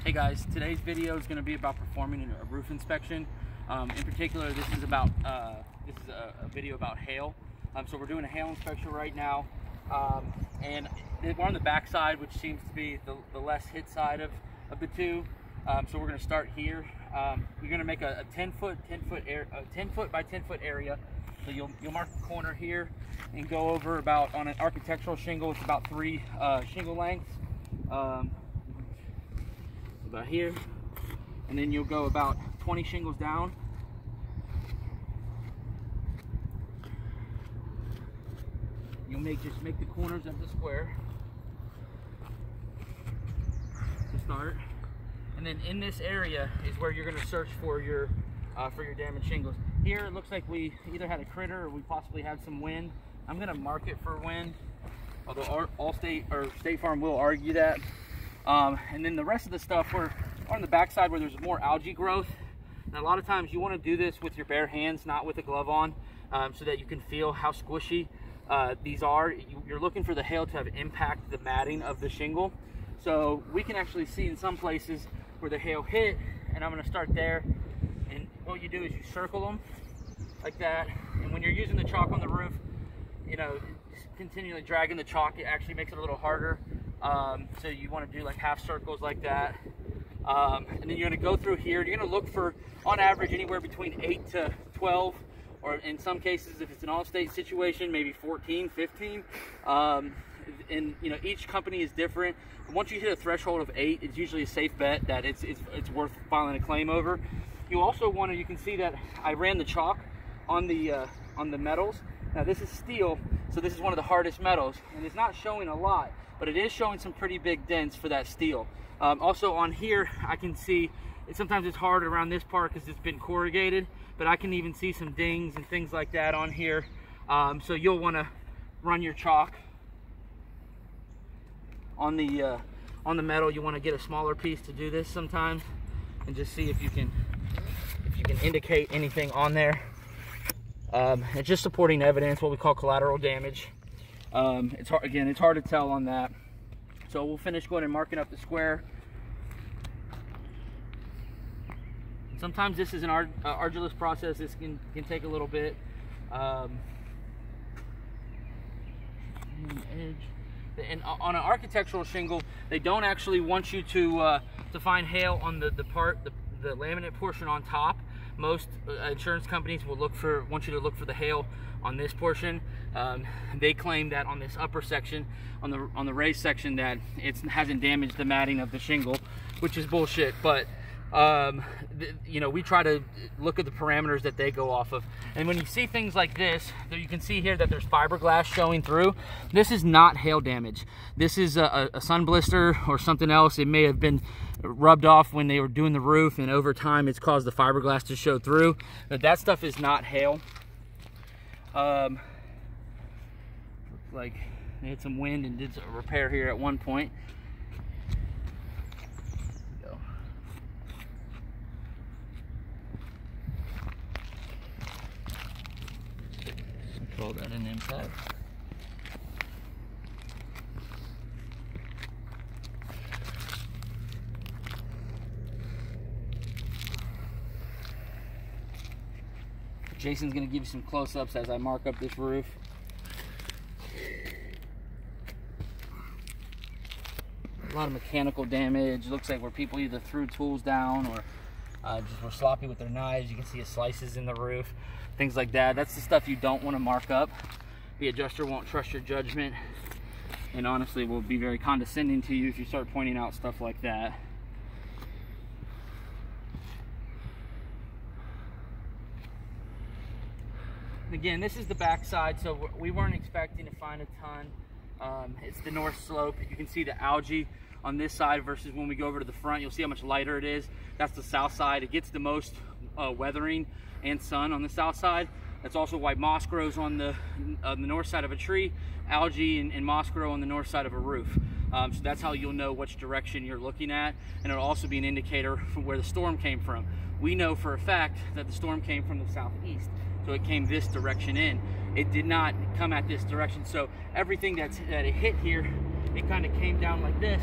Hey guys, today's video is going to be about performing a roof inspection. In particular, this is a video about hail. So we're doing a hail inspection right now, and we're on the back side, which seems to be the less hit side of the two. So we're going to start here. You're going to make a 10 foot by 10 foot area. So you'll mark the corner here and go over about, on an architectural shingle, it's about 3 shingle lengths. About here, and then you'll go about 20 shingles down. You'll just make the corners of the square to start, and then in this area is where you're going to search for your damaged shingles. Here it looks like we either had a critter or we possibly had some wind. I'm going to mark it for wind, although State Farm will argue that. And then the rest of the stuff, we're on the back side where there's more algae growth. And a lot of times you want to do this with your bare hands, not with a glove on, so that you can feel how squishy these are. You're looking for the hail to have impact the matting of the shingle. So we can actually see in some places where the hail hit, and I'm going to start there. And what you do is you circle them like that. And when you're using the chalk on the roof, you know, just continually dragging the chalk, it actually makes it a little harder. So you want to do like half circles like that, and then you're going to go through here. You're going to look for, on average, anywhere between 8 to 12, or in some cases, if it's an all-state situation, maybe 14, 15. And you know, each company is different. Once you hit a threshold of 8, it's usually a safe bet that it's worth filing a claim over. You also want to, you can see that I ran the chalk on the metals. Now this is steel, so this is one of the hardest metals, and it's not showing a lot, but it is showing some pretty big dents for that steel. Also on here, I can see, sometimes it's hard around this part because it's been corrugated, but I can even see some dings and things like that on here. So you'll want to run your chalk on the metal. You want to get a smaller piece to do this sometimes, and just see if you can indicate anything on there. It's just supporting evidence, what we call collateral damage. It's hard to tell on that. So we'll finish going and marking up the square. Sometimes this is an arduous process. This can take a little bit. And on an architectural shingle, they don't actually want you to find hail on the laminate portion on top. Most insurance companies will want you to look for the hail on this portion. They claim that on this upper section, on the raised section, that it hasn't damaged the matting of the shingle, which is bullshit. But you know, we try to look at the parameters that they go off of. And when you see things like this, you can see here that there's fiberglass showing through. This is not hail damage. This is a sun blister or something else. It may have been rubbed off when they were doing the roof, and over time it's caused the fiberglass to show through. But that stuff is not hail. Like they had some wind and did a repair here at one point. Call that an impact. Jason's going to give you some close-ups as I mark up this roof. A lot of mechanical damage. Looks like where people either threw tools down or just were sloppy with their knives. You can see slices in the roof, things like that. That's the stuff you don't want to mark up. The adjuster won't trust your judgment, and honestly will be very condescending to you if you start pointing out stuff like that. Again, this is the back side, so we weren't expecting to find a ton. It's the north slope. You can see the algae on this side versus when we go over to the front. You'll see how much lighter it is. That's the south side. It gets the most weathering and sun on the south side. That's also why moss grows on the north side of a tree, algae and moss grow on the north side of a roof. So that's how you'll know which direction you're looking at, and it'll also be an indicator from where the storm came from. We know for a fact that the storm came from the southeast, so it came this direction in. It did not come at this direction, so everything that it hit here, it kind of came down like this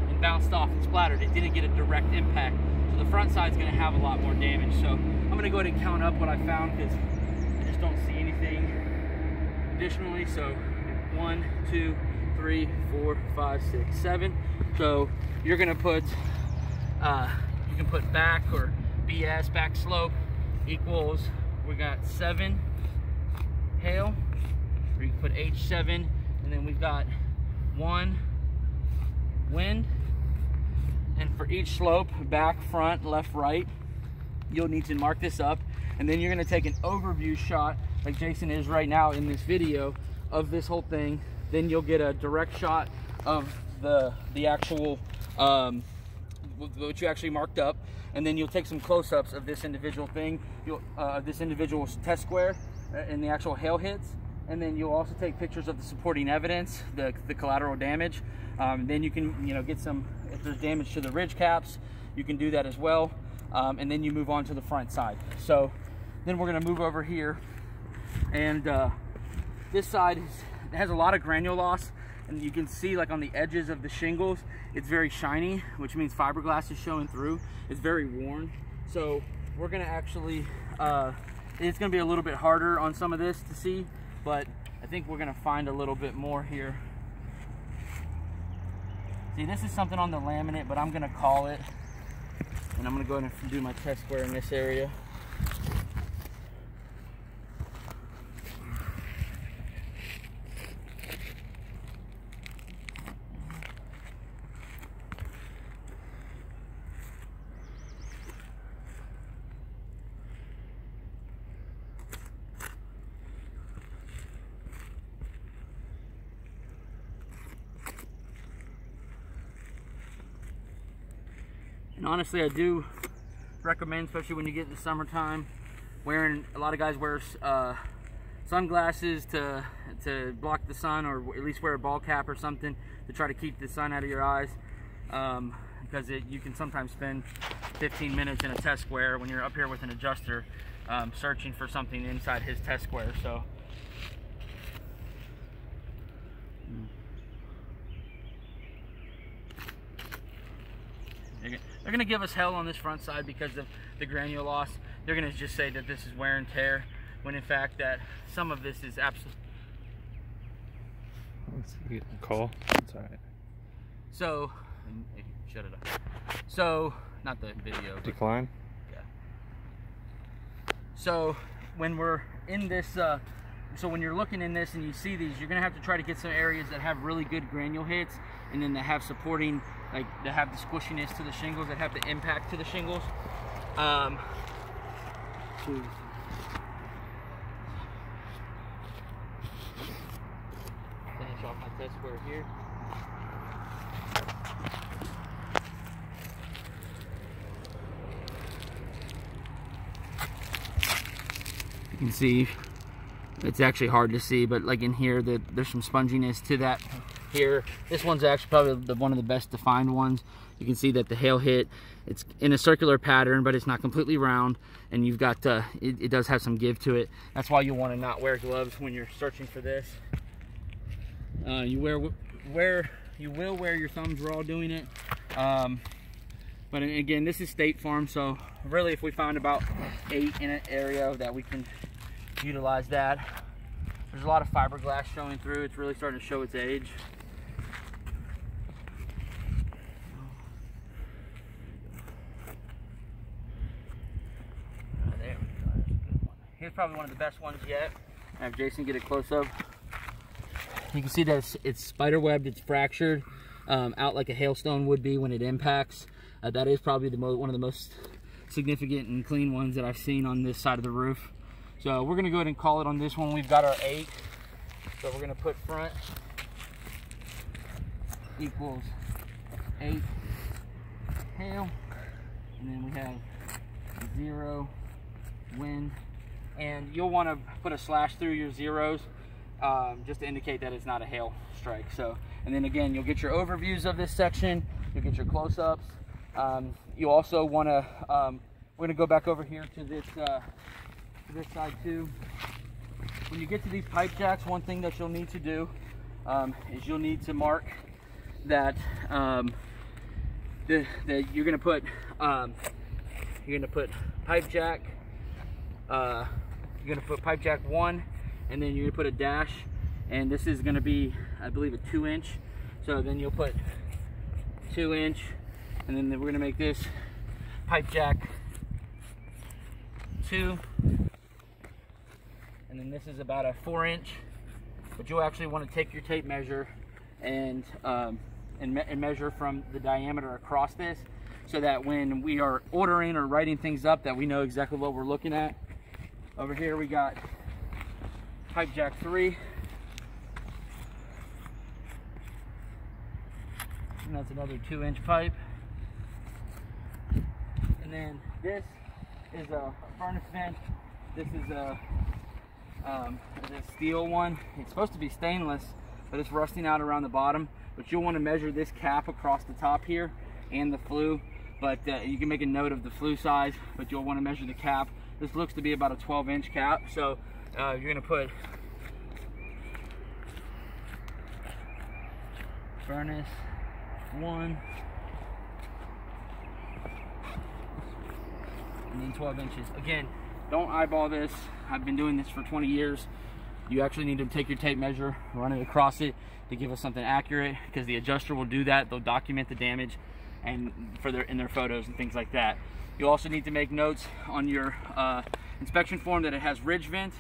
and bounced off and splattered. It didn't get a direct impact. So the front side's gonna have a lot more damage. So I'm gonna go ahead and count up what I found because I just don't see anything additionally. So 1, 2, 3, 4, 5, 6, 7. So you're gonna put, you can put back or BS, back slope, equals, we got 7 hail, or you can put H7, and then we've got 1 wind. And for each slope, back, front, left, right, you'll need to mark this up. And then you're gonna take an overview shot, like Jason is right now in this video, of this whole thing. Then you'll get a direct shot of the actual, what you actually marked up. And then you'll take some close-ups of this individual thing, this individual test square and the actual hail hits. And then you'll also take pictures of the supporting evidence, the collateral damage. Then you can, get some, if there's damage to the ridge caps, you can do that as well. And then you move on to the front side. So then we're gonna move over here, and this side has a lot of granule loss, and you can see like on the edges of the shingles, it's very shiny, which means fiberglass is showing through. It's very worn. So we're gonna actually, it's gonna be a little bit harder on some of this to see, but I think we're gonna find a little bit more here. See, this is something on the laminate, but I'm gonna call it, and I'm gonna go ahead and do my test square in this area. And honestly, I do recommend, especially when you get in the summertime, wearing, a lot of guys wear sunglasses to block the sun, or at least wear a ball cap or something to try to keep the sun out of your eyes, because you can sometimes spend 15 minutes in a test square when you're up here with an adjuster searching for something inside his test square. So they're going to give us hell on this front side because of the granule loss. They're going to just say that this is wear and tear, when in fact that some of this is absolutely... Let's get a call. It's all right. So, shut it up. So, not the video. Decline? Yeah. So, when we're in this, so when you're looking in this and you see these, you're going to have to try to get some areas that have really good granule hits, and then that have supporting, like that have the squishiness to the shingles, that have the impact to the shingles. Finish off my test square here. You can see, it's actually hard to see, but like in here, there's some sponginess to that here. This one's actually probably one of the best defined ones. You can see that the hail hit, it's in a circular pattern, but it's not completely round, and you've got, it does have some give to it. That's why you want to not wear gloves when you're searching for this. You will wear your thumbs raw doing it. But again, this is State Farm, so really if we find about 8 in an area that we can utilize that. There's a lot of fiberglass showing through. It's really starting to show its age. There we go. That's a good one. Here's probably one of the best ones yet. Have Jason get a close up. You can see that it's spider webbed, it's fractured out like a hailstone would be when it impacts. That is probably one of the most significant and clean ones that I've seen on this side of the roof. So we're gonna go ahead and call it on this one. We've got our 8. So we're gonna put front equals 8 hail, and then we have 0 wind, and you'll want to put a slash through your zeros just to indicate that it's not a hail strike. So, and then again, you'll get your overviews of this section, you'll get your close-ups. You also want to, we're going to go back over here to this side too. When you get to these pipe jacks, one thing that you'll need to do is you'll need to mark that you're gonna put pipe jack. You're gonna put pipe jack 1, and then you're gonna put a dash, and this is gonna be, I believe, a 2-inch. So then you'll put 2-inch, and then we're gonna make this pipe jack 2, and then this is about a 4-inch. But you'll actually want to take your tape measure and measure from the diameter across this, so that when we are ordering or writing things up, that we know exactly what we're looking at. Over here we got pipe jack 3, and that's another 2-inch pipe. And then this is a furnace vent. This is a steel one. It's supposed to be stainless, but it's rusting out around the bottom. But you'll want to measure this cap across the top here and the flue. But you can make a note of the flue size, but you'll want to measure the cap. This looks to be about a 12-inch cap. So you're going to put furnace 1, and then 12 inches. Again, don't eyeball this. I've been doing this for 20 years. You actually need to take your tape measure, run it across it to give us something accurate, because the adjuster will do that. They'll document the damage and in their photos and things like that. You also need to make notes on your inspection form that it has ridge vent.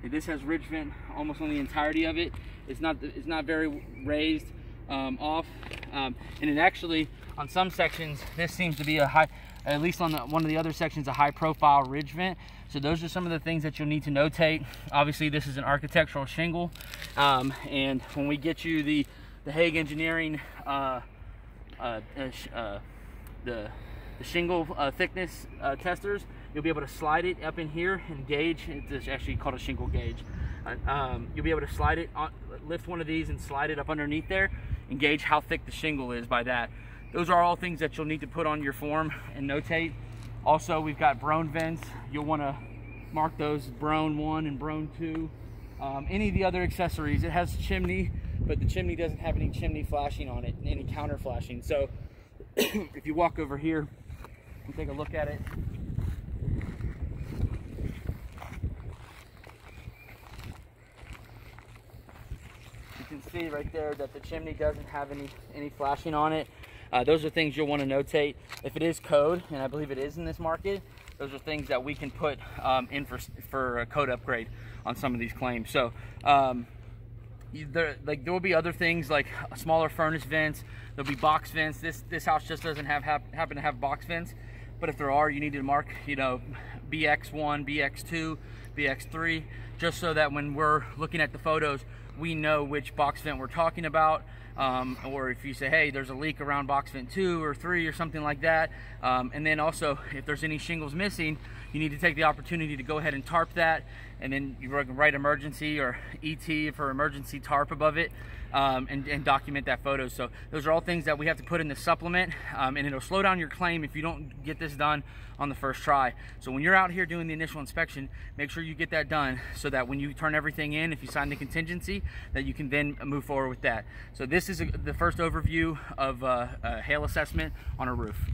This has ridge vent almost on the entirety of it. It's not very raised off, and it actually, on some sections, this seems to be a high, at least on one of the other sections, a high profile ridge vent. So those are some of the things that you'll need to notate. Obviously this is an architectural shingle, and when we get you the Hague Engineering the shingle thickness testers, you'll be able to slide it up in here and gauge. It's actually called a shingle gauge. You'll be able to slide it on, lift one of these and slide it up underneath there and gauge how thick the shingle is by that. Those are all things that you'll need to put on your form and notate. Also, we've got Broan vents. You'll want to mark those Broan 1 and Broan 2. Any of the other accessories. It has chimney, but the chimney doesn't have any chimney flashing on it, any counter flashing. So if you walk over here and take a look at it, you can see right there that the chimney doesn't have any flashing on it. Those are things you'll want to notate. If it is code, and I believe it is in this market, those are things that we can put in for a code upgrade on some of these claims. So there will be other things like smaller furnace vents. There'll be box vents. This house just doesn't happen to have box vents, but if there are, you need to mark, you know, BX1, BX2, BX3, just so that when we're looking at the photos, we know which box vent we're talking about. Or if you say, hey, there's a leak around box vent 2 or 3 or something like that. And then also, if there's any shingles missing, you need to take the opportunity to go ahead and tarp that, and then you can write emergency or ET for emergency tarp above it, and document that photo. So those are all things that we have to put in the supplement, and it'll slow down your claim if you don't get this done on the first try. So when you're out here doing the initial inspection, make sure you get that done, so that when you turn everything in, if you sign the contingency, that you can then move forward with that. So this is the first overview of hail assessment on a roof.